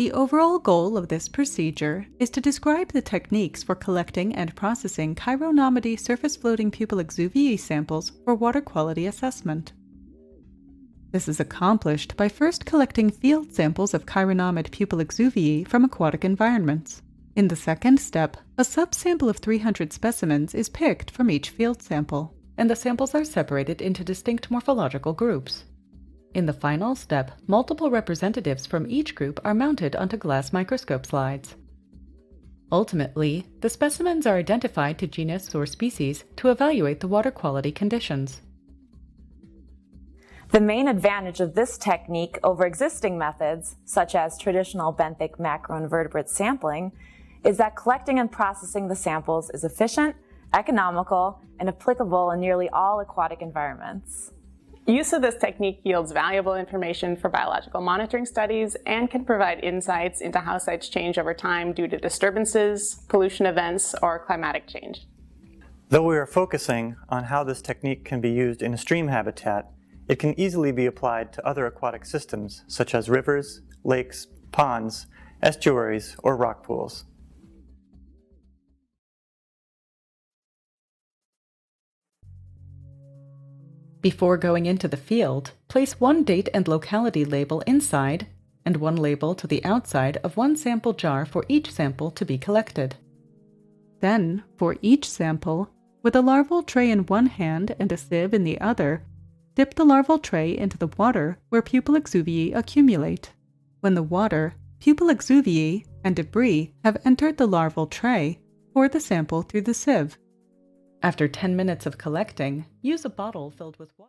The overall goal of this procedure is to describe the techniques for collecting and processing Chironomidae surface-floating Pupal Exuviae samples for water quality assessment. This is accomplished by first collecting field samples of Chironomid Pupal Exuviae from aquatic environments. In the second step, a subsample of 300 specimens is picked from each field sample, and the samples are separated into distinct morphological groups. In the final step, multiple representatives from each group are mounted onto glass microscope slides. Ultimately, the specimens are identified to genus or species to evaluate the water quality conditions. The main advantage of this technique over existing methods, such as traditional benthic macroinvertebrate sampling, is that collecting and processing the samples is efficient, economical, and applicable in nearly all aquatic environments. Use of this technique yields valuable information for biological monitoring studies and can provide insights into how sites change over time due to disturbances, pollution events, or climatic change. Though we are focusing on how this technique can be used in a stream habitat, it can easily be applied to other aquatic systems such as rivers, lakes, ponds, estuaries, or rock pools. Before going into the field, place one date and locality label inside and one label to the outside of one sample jar for each sample to be collected. Then, for each sample, with a larval tray in one hand and a sieve in the other, dip the larval tray into the water where Pupal Exuviae accumulate. When the water, Pupal Exuviae, and debris have entered the larval tray, pour the sample through the sieve. After 10 minutes of collecting, use a bottle filled with water.